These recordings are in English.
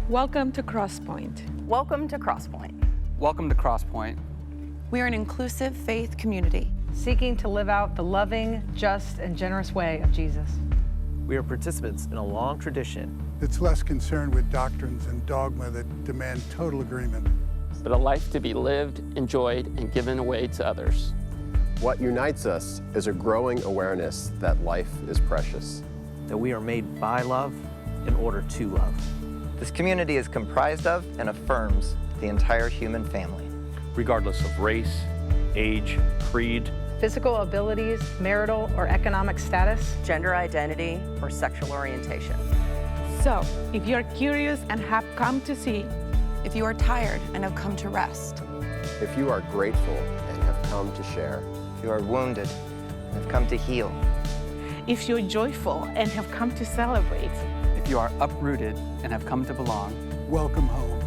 Welcome to Crosspointe. Welcome to Crosspointe. Welcome to Crosspointe. We are an inclusive faith community seeking to live out the loving, just, and generous way of Jesus. We are participants in a long tradition that's less concerned with doctrines and dogma that demand total agreement, but a life to be lived, enjoyed, and given away to others. What unites us is a growing awareness that life is precious. That we are made by love in order to love. This community is comprised of and affirms the entire human family. Regardless of race, age, creed, physical abilities, marital or economic status, gender identity, or sexual orientation. So, if you're curious and have come to see, if you are tired and have come to rest, if you are grateful and have come to share, if you are wounded and have come to heal, if you're joyful and have come to celebrate, if you are uprooted and have come to belong, welcome home.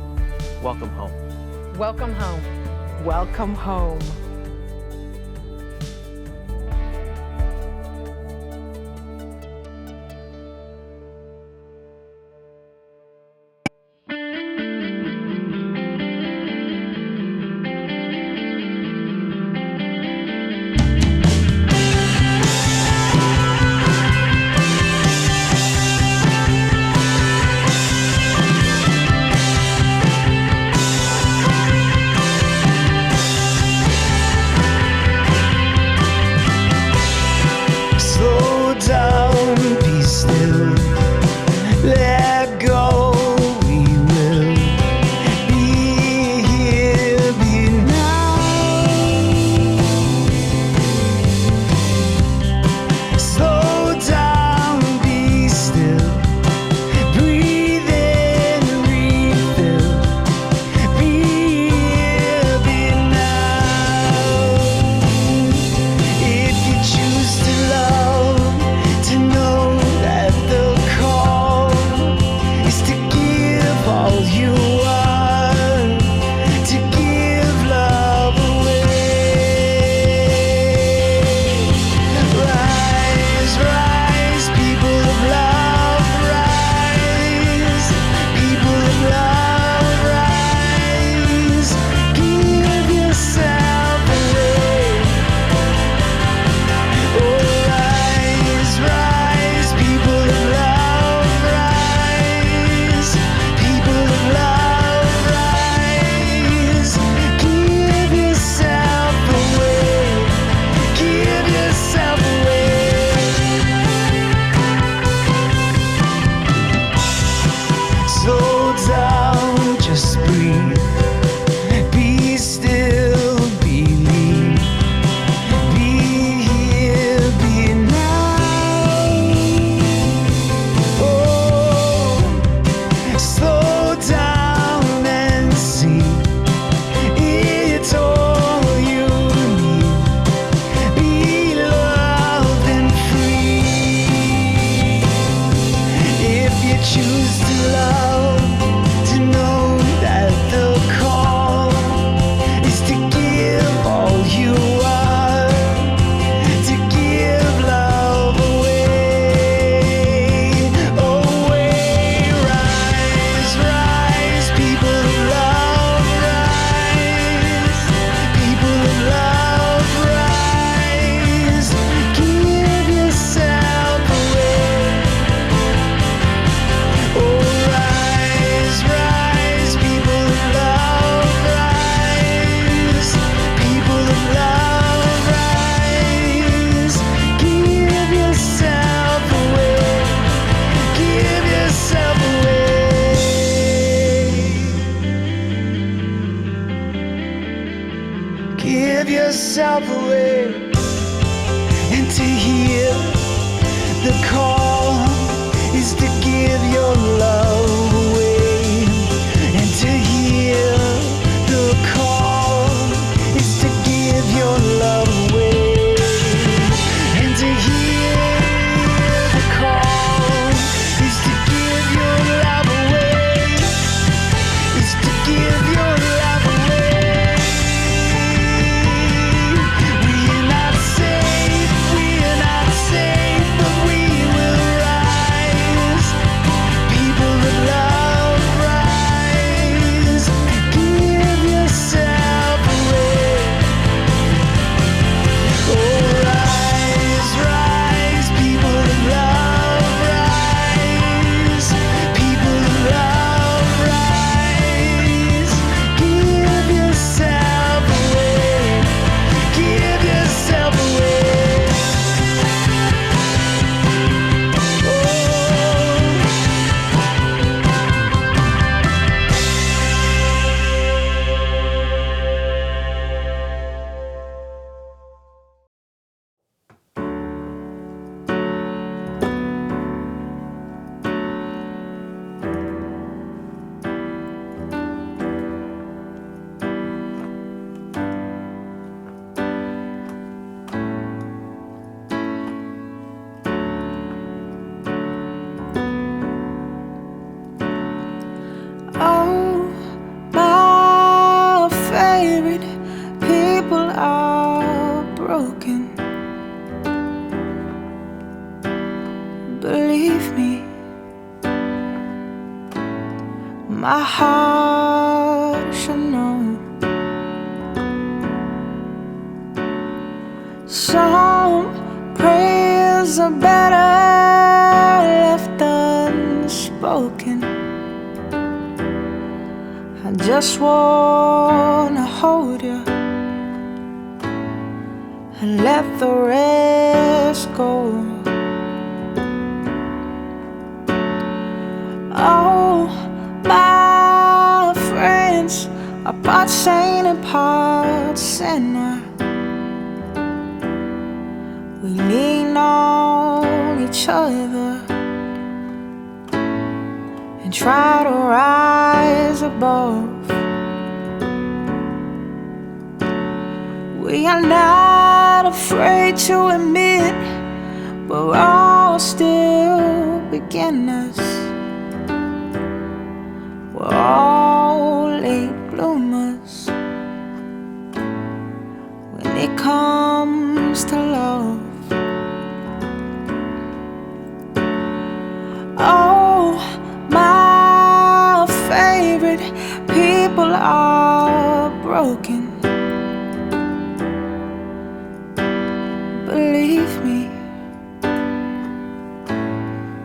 Welcome home. Welcome home. Welcome home. Give yourself away and to hear the call is to give your love away, and to hear the call is to give your love away, and to hear the call is to give your love away, is to give your love away. We're not safe, but we will rise. favorite people are broken. Believe me, my heart should know. Some prayers are better left unspoken. I just wanna hold you and let the rest go. Oh, my friends are part saint and part sinner. We lean on each other and try to rise above. We are not afraid to admit we're all still beginners. We're all late bloomers when it comes to love. Oh, my favorite people are broken. Believe me,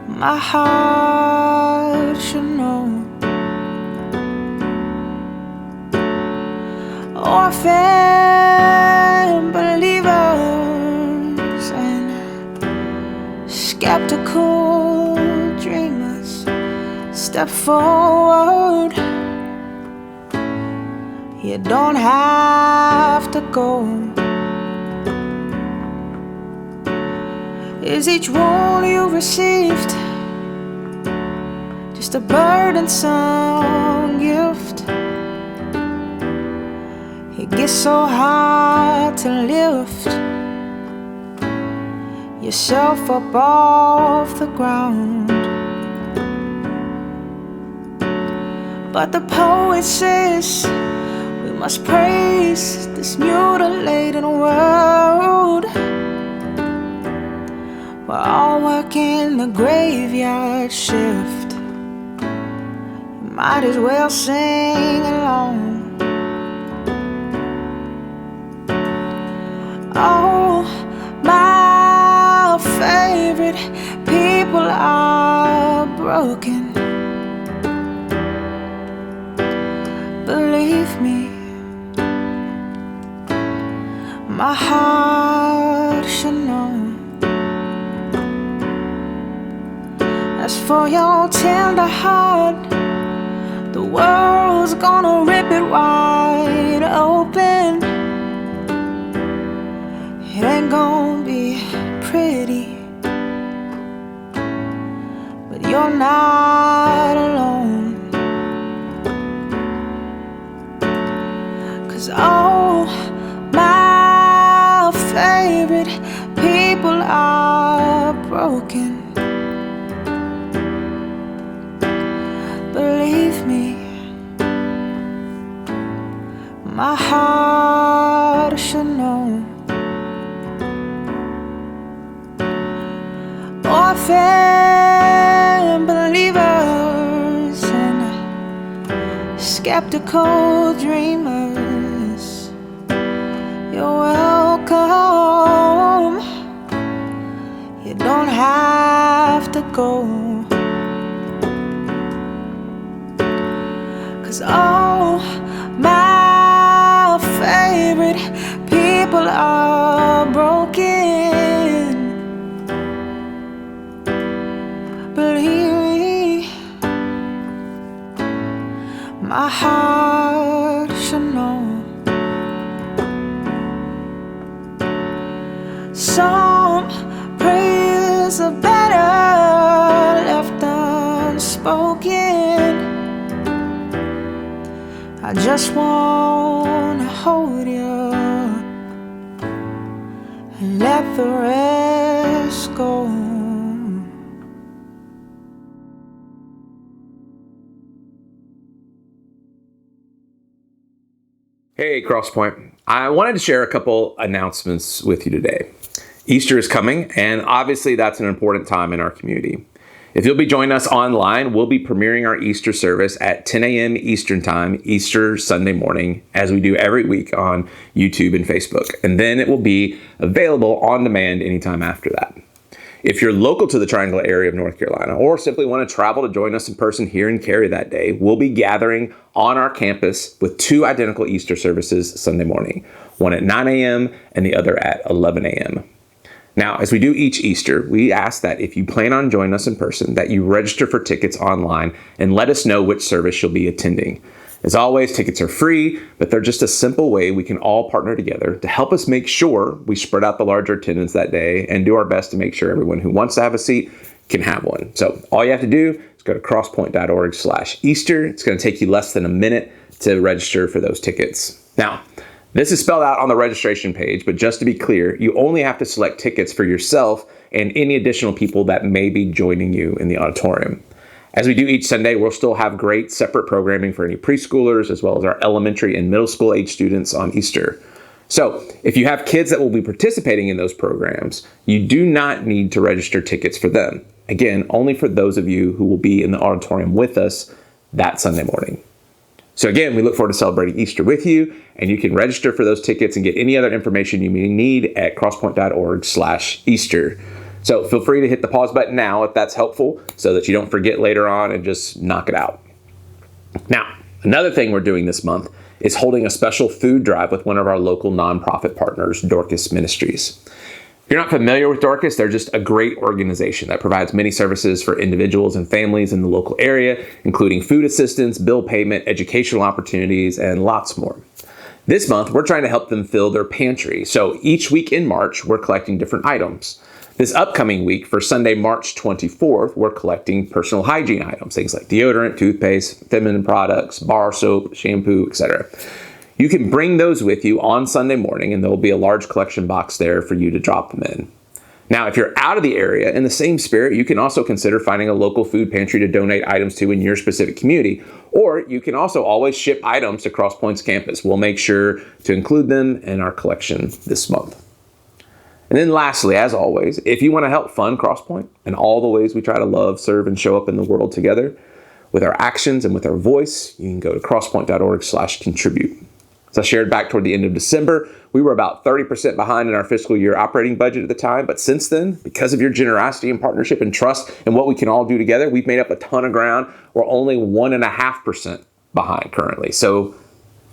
my heart should know. Orphan believers and skeptical dreamers, step forward. You don't have to go. Is each wound you received just a burdensome gift? It gets so hard to lift yourself up off the ground. But the poet says we must praise this mutilated world. We're all working the graveyard shift. You might as well sing along. Oh, my favorite people are broken. Believe me, my heart should know. As for your tender heart, the world's gonna rip it wide open. It ain't gonna be pretty, but you're not alone. 'Cause all my favorite people are broken. Believe me, my heart should know. Orphan believers and skeptical dreamers, you're welcome. You don't have to go. 'Cause all my favorite people are broken. Believe me, my heart should know. Some prayers are better left unspoken. I just wanna hold you and let the rest go. Hey, Crosspointe. I wanted to share a couple announcements with you today. Easter is coming, and obviously that's an important time in our community. If you'll be joining us online, we'll be premiering our Easter service at 10 a.m. Eastern Time, Easter Sunday morning, as we do every week on YouTube and Facebook. And then it will be available on demand anytime after that. If you're local to the Triangle area of North Carolina, or simply want to travel to join us in person here in Cary that day, we'll be gathering on our campus with two identical Easter services Sunday morning, one at 9 a.m. and the other at 11 a.m. Now, as we do each Easter, we ask that if you plan on joining us in person, that you register for tickets online and let us know which service you'll be attending. As always, tickets are free, but they're just a simple way we can all partner together to help us make sure we spread out the larger attendance that day and do our best to make sure everyone who wants to have a seat can have one. So all you have to do is go to crosspoint.org/Easter. It's going to take you less than a minute to register for those tickets. Now, this is spelled out on the registration page, but just to be clear, you only have to select tickets for yourself and any additional people that may be joining you in the auditorium. As we do each Sunday, we'll still have great separate programming for any preschoolers as well as our elementary and middle school age students on Easter. So if you have kids that will be participating in those programs, you do not need to register tickets for them. Again, only for those of you who will be in the auditorium with us that Sunday morning. So again, we look forward to celebrating Easter with you, and you can register for those tickets and get any other information you may need at crosspoint.org/Easter. So feel free to hit the pause button now if that's helpful so that you don't forget later on and just knock it out. Now, another thing we're doing this month is holding a special food drive with one of our local nonprofit partners, Dorcas Ministries. If you're not familiar with Dorcas, they're just a great organization that provides many services for individuals and families in the local area, including food assistance, bill payment, educational opportunities, and lots more. This month, we're trying to help them fill their pantry. So each week in March, we're collecting different items. This upcoming week, for Sunday, March 24th, we're collecting personal hygiene items, things like deodorant, toothpaste, feminine products, bar soap, shampoo, etc. You can bring those with you on Sunday morning, and there'll be a large collection box there for you to drop them in. Now, if you're out of the area, in the same spirit, you can also consider finding a local food pantry to donate items to in your specific community, or you can also always ship items to Crosspointe's campus. We'll make sure to include them in our collection this month. And then lastly, as always, if you want to help fund Crosspointe and all the ways we try to love, serve, and show up in the world together with our actions and with our voice, you can go to crosspoint.org/contribute. As I shared back toward the end of December, we were about 30% behind in our fiscal year operating budget at the time. But since then, because of your generosity and partnership and trust and what we can all do together, we've made up a ton of ground. We're only 1.5% behind currently. So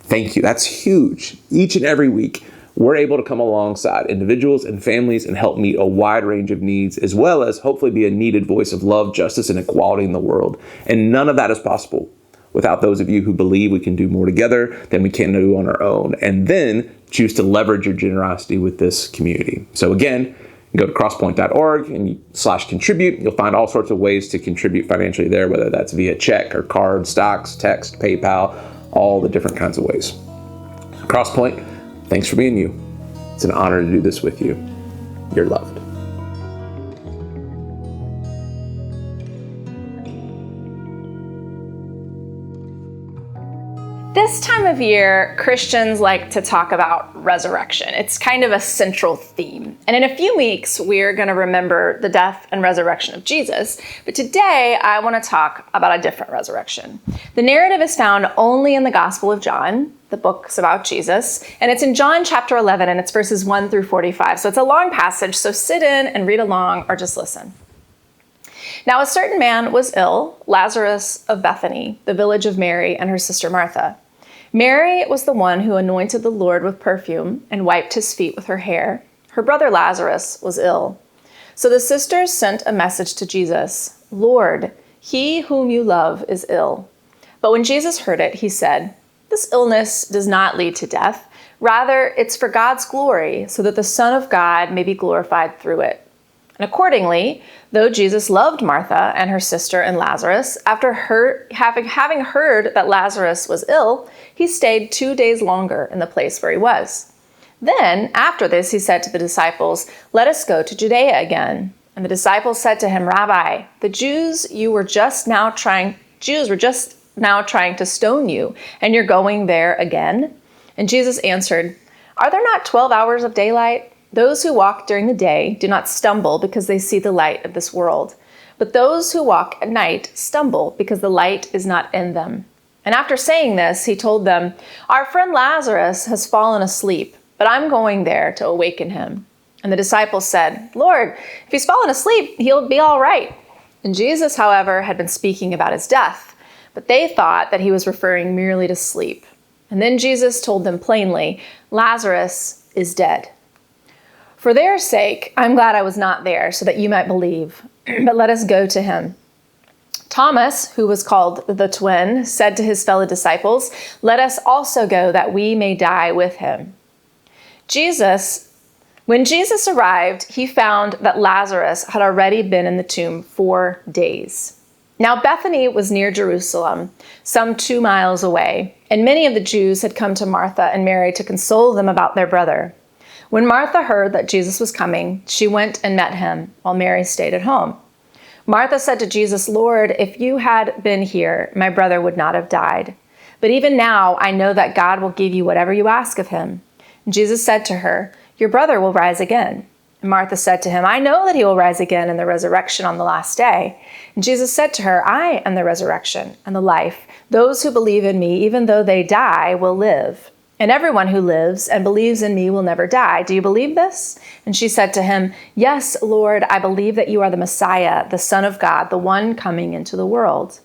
thank you. That's huge. Each and every week, we're able to come alongside individuals and families and help meet a wide range of needs, as well as hopefully be a needed voice of love, justice, and equality in the world. And none of that is possible without those of you who believe we can do more together than we can do on our own, and then choose to leverage your generosity with this community. So again, go to crosspoint.org and /contribute. You'll find all sorts of ways to contribute financially there, whether that's via check or card, stocks, text, PayPal, all the different kinds of ways. Crosspointe, thanks for being you. It's an honor to do this with you. You're loved. This time of year, Christians like to talk about resurrection. It's kind of a central theme. And in a few weeks, we're going to remember the death and resurrection of Jesus. But today, I want to talk about a different resurrection. The narrative is found only in the Gospel of John, the book's about Jesus, and it's in John chapter 11, and it's verses 1 through 45. So it's a long passage, so sit in and read along or just listen. Now a certain man was ill, Lazarus of Bethany, the village of Mary and her sister Martha. Mary was the one who anointed the Lord with perfume and wiped his feet with her hair. Her brother Lazarus was ill. So the sisters sent a message to Jesus, "Lord, he whom you love is ill." But when Jesus heard it, he said, "This illness does not lead to death. Rather, it's for God's glory, so that the Son of God may be glorified through it." And accordingly, though Jesus loved Martha and her sister and Lazarus, after having heard that Lazarus was ill, he stayed 2 days longer in the place where he was. Then, after this, he said to the disciples, "Let us go to Judea again." And the disciples said to him, "Rabbi, the Jews were just now trying to stone you, and you're going there again?" And Jesus answered, "Are there not 12 hours of daylight? Those who walk during the day do not stumble because they see the light of this world. But those who walk at night stumble because the light is not in them." And after saying this, he told them, "Our friend Lazarus has fallen asleep, but I'm going there to awaken him." And the disciples said, "Lord, if he's fallen asleep, he'll be all right." And Jesus, however, had been speaking about his death, but they thought that he was referring merely to sleep. And then Jesus told them plainly, "Lazarus is dead. For their sake, I'm glad I was not there, so that you might believe. But let us go to him." Thomas, who was called the twin, said to his fellow disciples, "Let us also go, that we may die with him." When Jesus arrived, he found that Lazarus had already been in the tomb 4 days. Now Bethany was near Jerusalem, some 2 miles away, and many of the Jews had come to Martha and Mary to console them about their brother. When Martha heard that Jesus was coming, she went and met him, while Mary stayed at home. Martha said to Jesus, "Lord, if you had been here, my brother would not have died. But even now I know that God will give you whatever you ask of him." And Jesus said to her, "Your brother will rise again." And Martha said to him, "I know that he will rise again in the resurrection on the last day." And Jesus said to her, "I am the resurrection and the life. Those who believe in me, even though they die, will live. And everyone who lives and believes in me will never die. Do you believe this?" And she said to him, "Yes, Lord, I believe that you are the Messiah, the Son of God, the one coming into the world."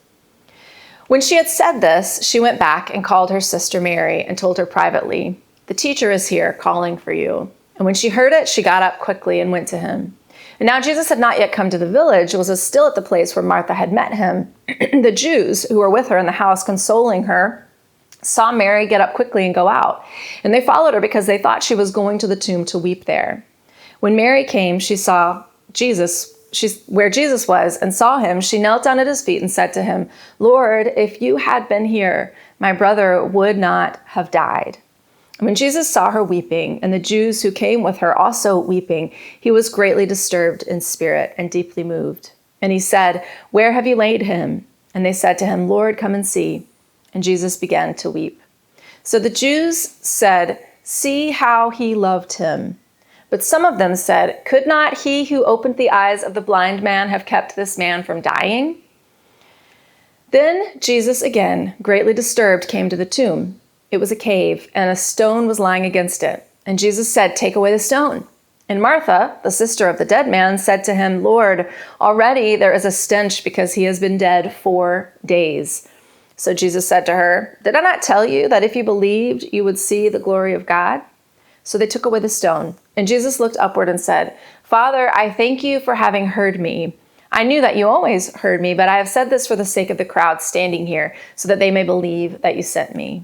When she had said this, she went back and called her sister Mary and told her privately, "The teacher is here calling for you." And when she heard it, she got up quickly and went to him. And now Jesus had not yet come to the village, was still at the place where Martha had met him. The Jews who were with her in the house consoling her saw Mary get up quickly and go out. And they followed her because they thought she was going to the tomb to weep there. When Mary came, she saw where Jesus was and saw him. She knelt down at his feet and said to him, "Lord, if you had been here, my brother would not have died." When Jesus saw her weeping, and the Jews who came with her also weeping, he was greatly disturbed in spirit and deeply moved. And he said, "Where have you laid him?" And they said to him, "Lord, come and see." And Jesus began to weep. So the Jews said, "See how he loved him." But some of them said, "Could not he who opened the eyes of the blind man have kept this man from dying?" Then Jesus, again, greatly disturbed, came to the tomb. It was a cave, and a stone was lying against it. And Jesus said, "Take away the stone." And Martha, the sister of the dead man, said to him, "Lord, already there is a stench because he has been dead 4 days." So Jesus said to her, "Did I not tell you that if you believed, you would see the glory of God?" So they took away the stone. And Jesus looked upward and said, "Father, I thank you for having heard me. I knew that you always heard me, but I have said this for the sake of the crowd standing here, so that they may believe that you sent me."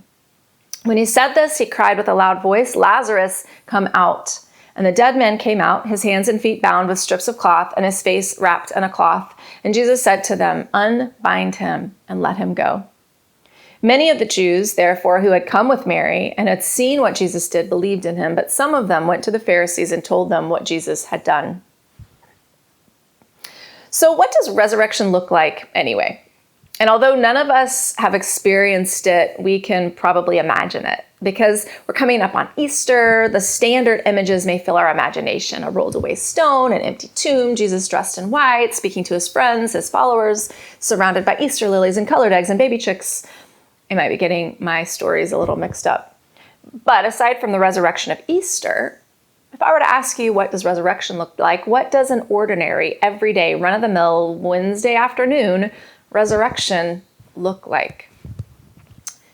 When he said this, he cried with a loud voice, "Lazarus, come out." And the dead man came out, his hands and feet bound with strips of cloth, and his face wrapped in a cloth. And Jesus said to them, "Unbind him and let him go." Many of the Jews, therefore, who had come with Mary and had seen what Jesus did, believed in him, but some of them went to the Pharisees and told them what Jesus had done. So what does resurrection look like anyway? And although none of us have experienced it, we can probably imagine it. Because we're coming up on Easter, the standard images may fill our imagination. A rolled away stone, an empty tomb, Jesus dressed in white, speaking to his friends, his followers, surrounded by Easter lilies and colored eggs and baby chicks. I might be getting my stories a little mixed up. But aside from the resurrection of Easter, if I were to ask you what does resurrection look like, what does an ordinary, everyday, run-of-the-mill Wednesday afternoon resurrection look like?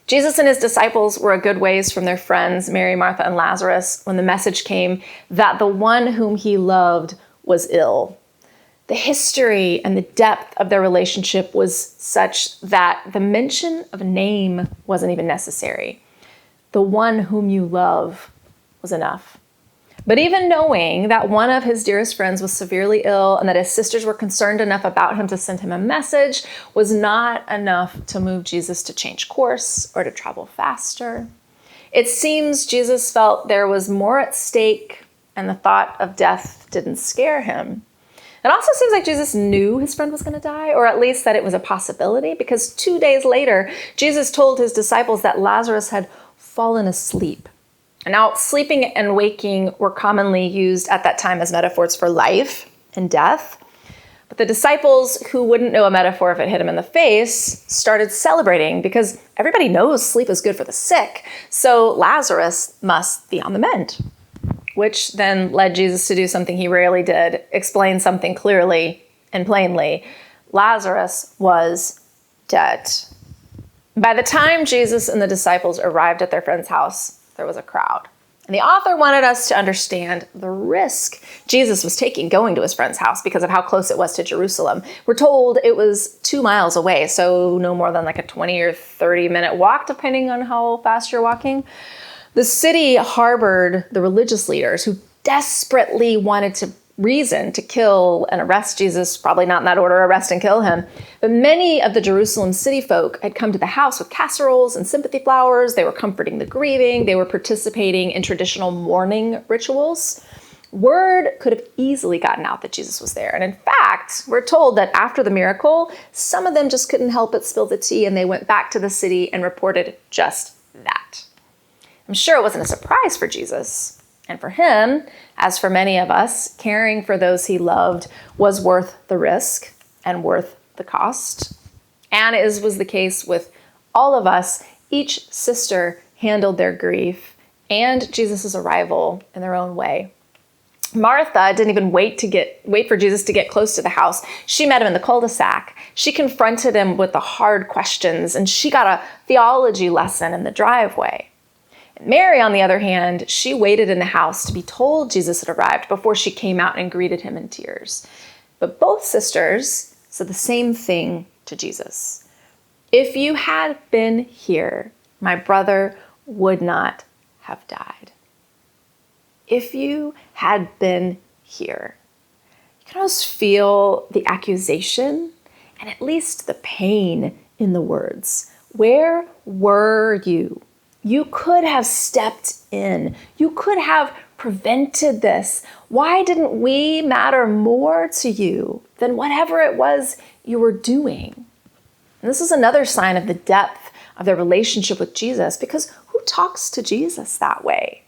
Jesus and his disciples were a good ways from their friends, Mary, Martha, and Lazarus, when the message came that the one whom he loved was ill. The history and the depth of their relationship was such that the mention of a name wasn't even necessary. The one whom you love was enough. But even knowing that one of his dearest friends was severely ill and that his sisters were concerned enough about him to send him a message was not enough to move Jesus to change course or to travel faster. It seems Jesus felt there was more at stake, and the thought of death didn't scare him. It also seems like Jesus knew his friend was going to die, or at least that it was a possibility, because 2 days later, Jesus told his disciples that Lazarus had fallen asleep. And now, sleeping and waking were commonly used at that time as metaphors for life and death. But the disciples, who wouldn't know a metaphor if it hit them in the face, started celebrating because everybody knows sleep is good for the sick. So Lazarus must be on the mend, which then led Jesus to do something he rarely did, explain something clearly and plainly. Lazarus was dead. By the time Jesus and the disciples arrived at their friend's house, there was a crowd. And the author wanted us to understand the risk Jesus was taking going to his friend's house because of how close it was to Jerusalem. We're told it was 2 miles away, so no more than like a 20 or 30-minute walk, depending on how fast you're walking. The city harbored the religious leaders who desperately wanted to reason to kill and arrest Jesus, probably not in that order, arrest and kill him. But many of the Jerusalem city folk had come to the house with casseroles and sympathy flowers. They were comforting the grieving. They were participating in traditional mourning rituals. Word could have easily gotten out that Jesus was there. And in fact, we're told that after the miracle, some of them just couldn't help but spill the tea, and they went back to the city and reported just that. I'm sure it wasn't a surprise for Jesus. And for him, as for many of us, caring for those he loved was worth the risk and worth the cost. And as was the case with all of us, each sister handled their grief and Jesus' arrival in their own way. Martha didn't even wait for Jesus to get close to the house. She met him in the cul-de-sac. She confronted him with the hard questions, and she got a theology lesson in the driveway. Mary, on the other hand, she waited in the house to be told Jesus had arrived before she came out and greeted him in tears. But both sisters said the same thing to Jesus. If you had been here, my brother would not have died. If you had been here. You can almost feel the accusation and at least the pain in the words. Where were you? You could have stepped in. You could have prevented this. Why didn't we matter more to you than whatever it was you were doing? And this is another sign of the depth of their relationship with Jesus, because who talks to Jesus that way?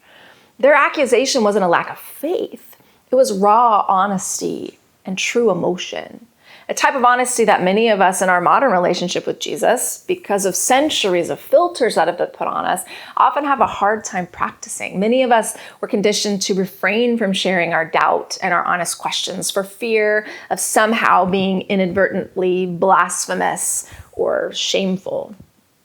Their accusation wasn't a lack of faith. It was raw honesty and true emotion. A type of honesty that many of us in our modern relationship with Jesus, because of centuries of filters that have been put on us, often have a hard time practicing. Many of us were conditioned to refrain from sharing our doubt and our honest questions for fear of somehow being inadvertently blasphemous or shameful.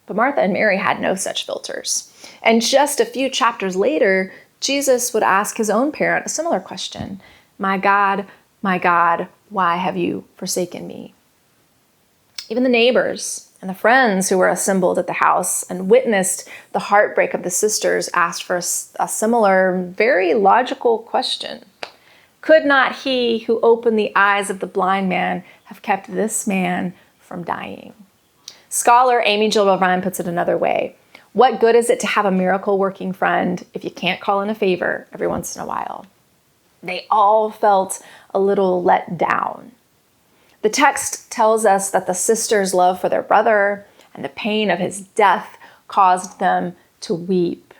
But Martha and Mary had no such filters. And just a few chapters later, Jesus would ask his own parent a similar question. My God, why have you forsaken me? Even the neighbors and the friends who were assembled at the house and witnessed the heartbreak of the sisters asked for a similar, very logical question. Could not he who opened the eyes of the blind man have kept this man from dying? Scholar Amy Jill Ryan puts it another way. What good is it to have a miracle-working friend if you can't call in a favor every once in a while? They all felt a little let down. The text tells us that the sisters' love for their brother and the pain of his death caused them to weep.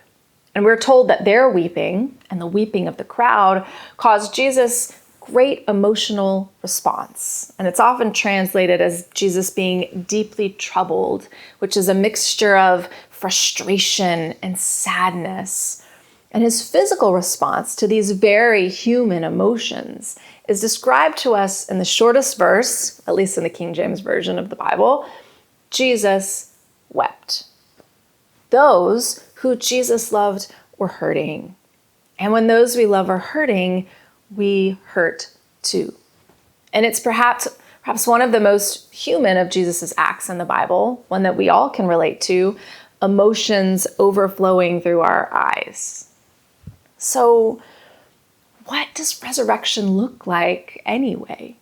And we're told that their weeping and the weeping of the crowd caused Jesus great emotional response. And it's often translated as Jesus being deeply troubled, which is a mixture of frustration and sadness. And his physical response to these very human emotions is described to us in the shortest verse, at least in the King James Version of the Bible. Jesus wept. Those who Jesus loved were hurting. And when those we love are hurting, we hurt too. And it's perhaps one of the most human of Jesus's acts in the Bible, one that we all can relate to, emotions overflowing through our eyes. So, what does resurrection look like anyway?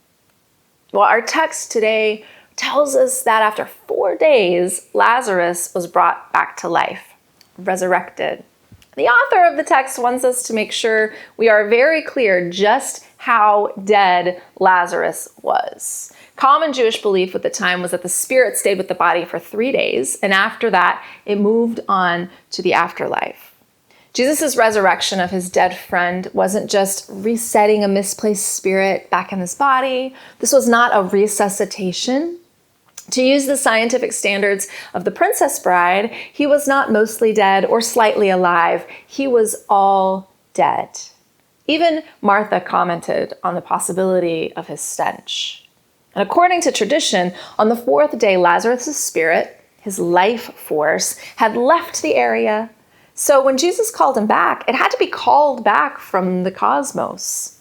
Well, our text today tells us that after 4 days, Lazarus was brought back to life, resurrected. The author of the text wants us to make sure we are very clear just how dead Lazarus was. Common Jewish belief at the time was that the spirit stayed with the body for 3 days, and after that, it moved on to the afterlife. Jesus' resurrection of his dead friend wasn't just resetting a misplaced spirit back in his body. This was not a resuscitation. To use the scientific standards of the Princess Bride, he was not mostly dead or slightly alive. He was all dead. Even Martha commented on the possibility of his stench. And according to tradition, on the 4th day, Lazarus' spirit, his life force, had left the area. So when Jesus called him back, it had to be called back from the cosmos.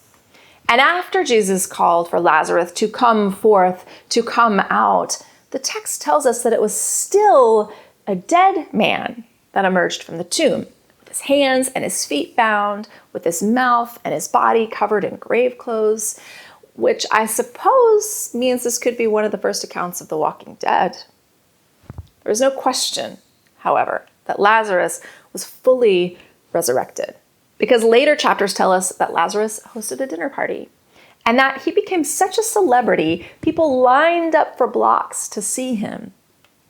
And after Jesus called for Lazarus to come forth, to come out, the text tells us that it was still a dead man that emerged from the tomb, with his hands and his feet bound, with his mouth and his body covered in grave clothes, which I suppose means this could be one of the first accounts of the walking dead. There is no question, however, that Lazarus was fully resurrected, because later chapters tell us that Lazarus hosted a dinner party and that he became such a celebrity, people lined up for blocks to see him.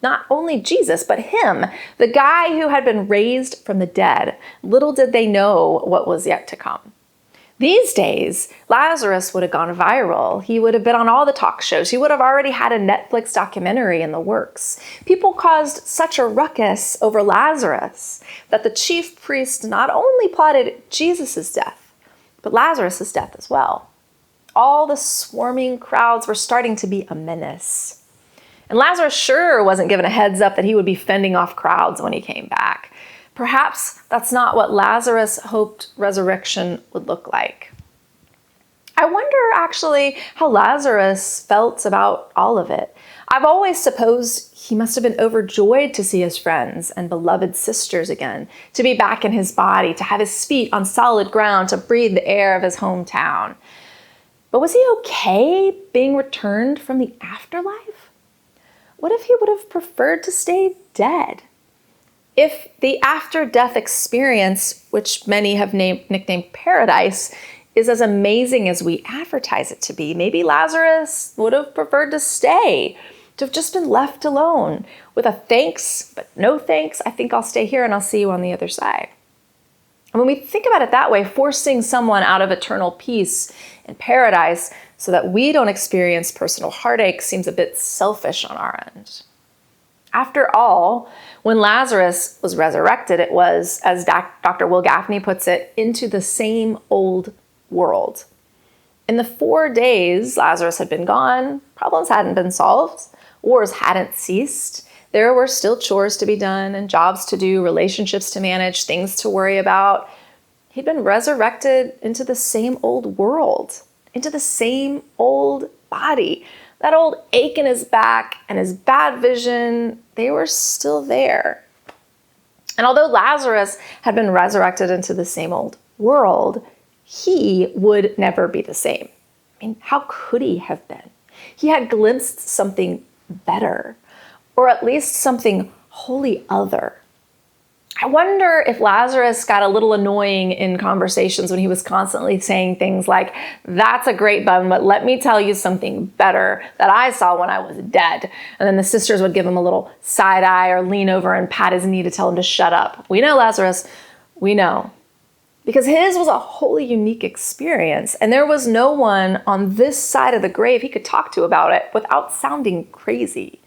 Not only Jesus, but him, the guy who had been raised from the dead. Little did they know what was yet to come. These days, Lazarus would have gone viral. He would have been on all the talk shows. He would have already had a Netflix documentary in the works. People caused such a ruckus over Lazarus that the chief priest not only plotted Jesus' death, but Lazarus' death as well. All the swarming crowds were starting to be a menace. And Lazarus sure wasn't given a heads up that he would be fending off crowds when he came back. Perhaps that's not what Lazarus hoped resurrection would look like. I wonder actually how Lazarus felt about all of it. I've always supposed he must have been overjoyed to see his friends and beloved sisters again, to be back in his body, to have his feet on solid ground, to breathe the air of his hometown. But was he okay being returned from the afterlife? What if he would have preferred to stay dead? If the after-death experience, which many have nicknamed paradise, is as amazing as we advertise it to be, maybe Lazarus would have preferred to stay, to have just been left alone with a thanks, but no thanks. I think I'll stay here and I'll see you on the other side. And when we think about it that way, forcing someone out of eternal peace and paradise so that we don't experience personal heartache seems a bit selfish on our end. After all, when Lazarus was resurrected, it was, as Dr. Will Gaffney puts it, into the same old world. In the 4 days Lazarus had been gone, problems hadn't been solved, wars hadn't ceased. There were still chores to be done and jobs to do, relationships to manage, things to worry about. He'd been resurrected into the same old world, into the same old body. That old ache in his back and his bad vision, they were still there. And although Lazarus had been resurrected into the same old world, he would never be the same. I mean, how could he have been? He had glimpsed something better, or at least something wholly other. I wonder if Lazarus got a little annoying in conversations when he was constantly saying things like, "That's a great bun, but let me tell you something better that I saw when I was dead." And then the sisters would give him a little side eye or lean over and pat his knee to tell him to shut up. We know, Lazarus, we know. Because his was a wholly unique experience, and there was no one on this side of the grave he could talk to about it without sounding crazy.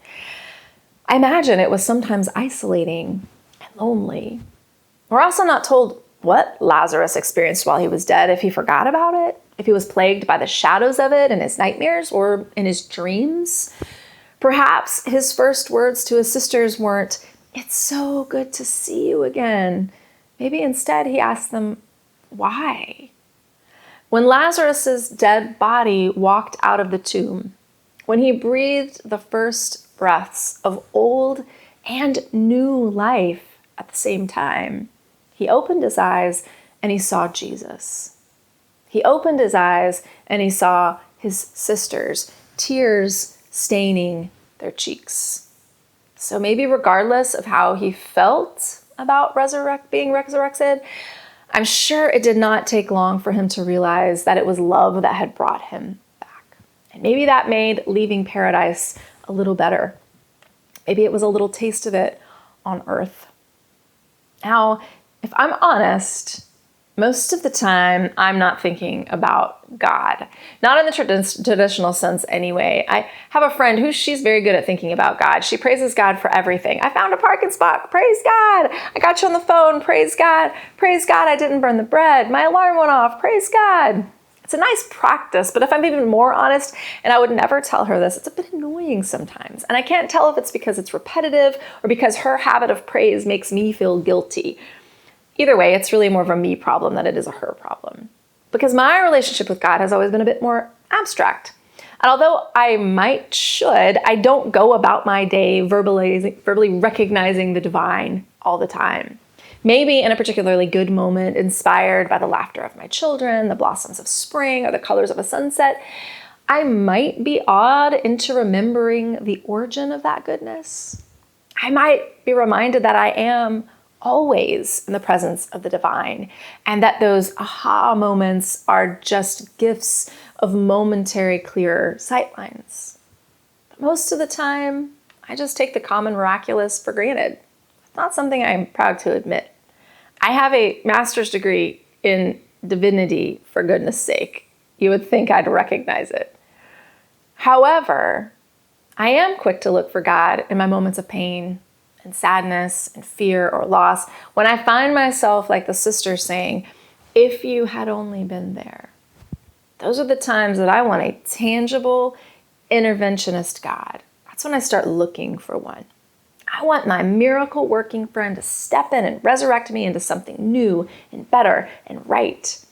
I imagine it was sometimes isolating and lonely. We're also not told what Lazarus experienced while he was dead, if he forgot about it, if he was plagued by the shadows of it in his nightmares or in his dreams. Perhaps his first words to his sisters weren't, "It's so good to see you again." Maybe instead he asked them, why? When Lazarus's dead body walked out of the tomb, when he breathed the first breaths of old and new life at the same time, he opened his eyes and he saw Jesus. He opened his eyes and he saw his sisters, tears staining their cheeks. So maybe regardless of how he felt about being resurrected, I'm sure it did not take long for him to realize that it was love that had brought him back. And maybe that made leaving paradise a little better. Maybe it was a little taste of it on earth. Now, if I'm honest, most of the time I'm not thinking about God. Not in the traditional sense anyway. I have a friend she's very good at thinking about God. She praises God for everything. I found a parking spot. Praise God. I got you on the phone. Praise God. Praise God, I didn't burn the bread. My alarm went off. Praise God. It's a nice practice, but if I'm even more honest, and I would never tell her this, it's a bit annoying sometimes. And I can't tell if it's because it's repetitive or because her habit of praise makes me feel guilty. Either way, it's really more of a me problem than it is a her problem. Because my relationship with God has always been a bit more abstract. And although I I don't go about my day verbally recognizing the divine all the time. Maybe in a particularly good moment, inspired by the laughter of my children, the blossoms of spring, or the colors of a sunset, I might be awed into remembering the origin of that goodness. I might be reminded that I am always in the presence of the divine, and that those aha moments are just gifts of momentary clearer sightlines. But most of the time, I just take the common miraculous for granted. It's not something I'm proud to admit. I have a master's degree in divinity, for goodness sake. You would think I'd recognize it. However, I am quick to look for God in my moments of pain and sadness and fear or loss, when I find myself like the sister saying, if you had only been there. Those are the times that I want a tangible interventionist God. That's when I start looking for one. I want my miracle working friend to step in and resurrect me into something new and better and right.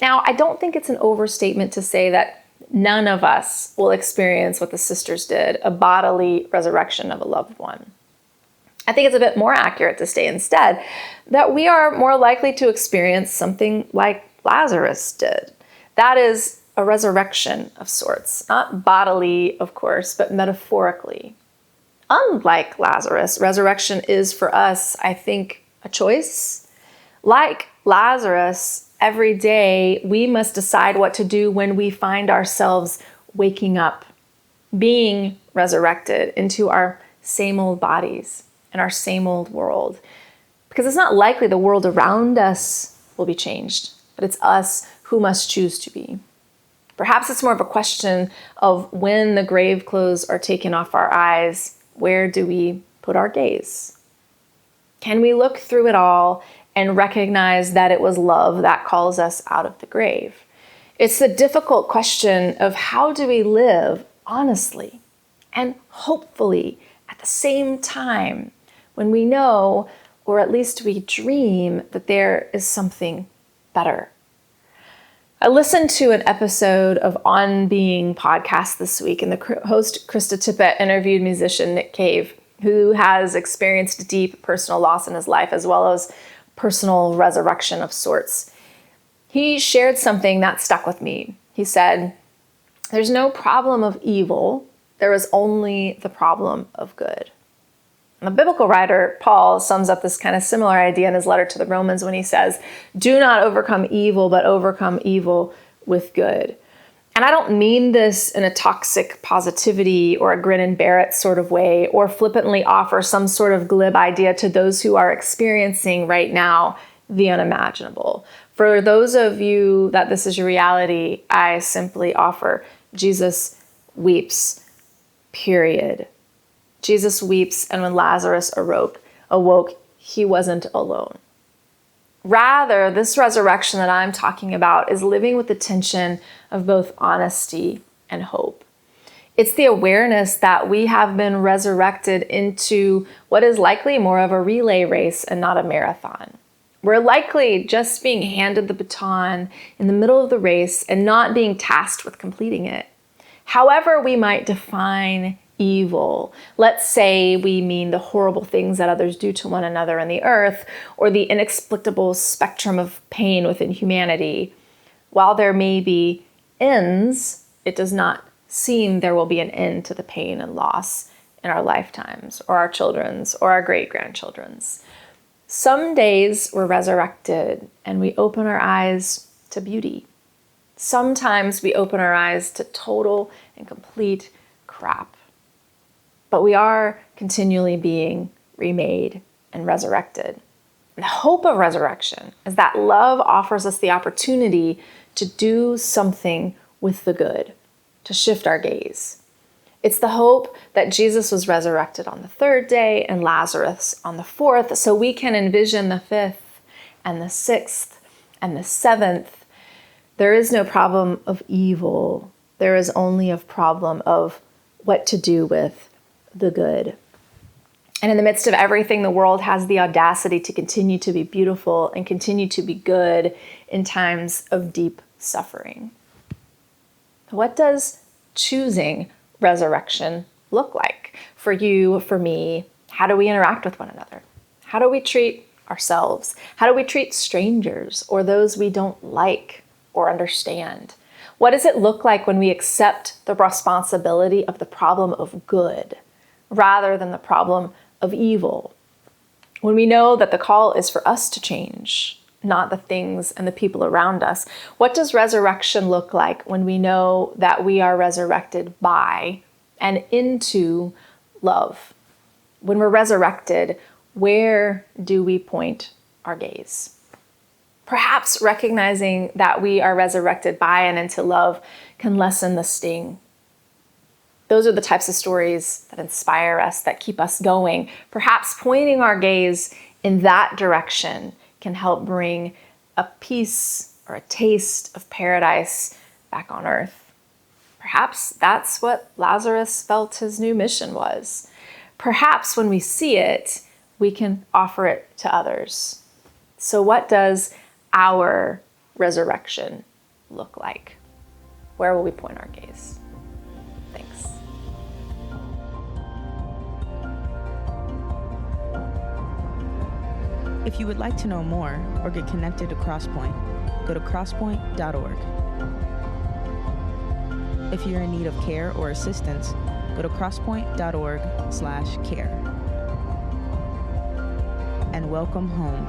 Now, I don't think it's an overstatement to say that none of us will experience what the sisters did, a bodily resurrection of a loved one. I think it's a bit more accurate to say instead that we are more likely to experience something like Lazarus did. That is a resurrection of sorts, not bodily, of course, but metaphorically. Unlike Lazarus, resurrection is for us, I think, a choice. Like Lazarus, every day we must decide what to do when we find ourselves waking up, being resurrected into our same old bodies and our same old world. Because it's not likely the world around us will be changed, but it's us who must choose to be. Perhaps it's more of a question of when the grave clothes are taken off our eyes, where do we put our gaze? Can we look through it all and recognize that it was love that calls us out of the grave? It's the difficult question of how do we live honestly and hopefully at the same time when we know, or at least we dream, that there is something better. I listened to an episode of On Being podcast this week, and the host, Krista Tippett, interviewed musician Nick Cave, who has experienced deep personal loss in his life, as well as personal resurrection of sorts. He shared something that stuck with me. He said, "There's no problem of evil. There is only the problem of good." And the biblical writer Paul sums up this kind of similar idea in his letter to the Romans when he says, "Do not overcome evil, but overcome evil with good." And I don't mean this in a toxic positivity or a grin and bear it sort of way, or flippantly offer some sort of glib idea to those who are experiencing right now the unimaginable. For those of you that this is your reality, I simply offer Jesus weeps, period. Jesus weeps, and when Lazarus awoke, he wasn't alone. Rather, this resurrection that I'm talking about is living with the tension of both honesty and hope. It's the awareness that we have been resurrected into what is likely more of a relay race and not a marathon. We're likely just being handed the baton in the middle of the race and not being tasked with completing it. However we might define evil. Let's say we mean the horrible things that others do to one another in the earth, or the inexplicable spectrum of pain within humanity. While there may be ends, it does not seem there will be an end to the pain and loss in our lifetimes, or our children's, or our great-grandchildren's. Some days we're resurrected and we open our eyes to beauty. Sometimes we open our eyes to total and complete crap. But we are continually being remade and resurrected. And the hope of resurrection is that love offers us the opportunity to do something with the good, to shift our gaze. It's the hope that Jesus was resurrected on the third day and Lazarus on the fourth, so we can envision the fifth and the sixth and the seventh. There is no problem of evil. There is only a problem of what to do with the good. And in the midst of everything, the world has the audacity to continue to be beautiful and continue to be good in times of deep suffering. What does choosing resurrection look like for you, for me? How do we interact with one another? How do we treat ourselves? How do we treat strangers or those we don't like or understand? What does it look like when we accept the responsibility of the problem of good rather than the problem of evil? When we know that the call is for us to change, not the things and the people around us. What does resurrection look like when we know that we are resurrected by and into love? When we're resurrected, where do we point our gaze? Perhaps recognizing that we are resurrected by and into love can lessen the sting. Those are the types of stories that inspire us, that keep us going. Perhaps pointing our gaze in that direction can help bring a piece or a taste of paradise back on earth. Perhaps that's what Lazarus felt his new mission was. Perhaps when we see it, we can offer it to others. So what does our resurrection look like? Where will we point our gaze? Thanks. If you would like to know more or get connected to Crosspointe, go to crosspointenc.org. If you're in need of care or assistance, go to crosspointe.org/care. And welcome home.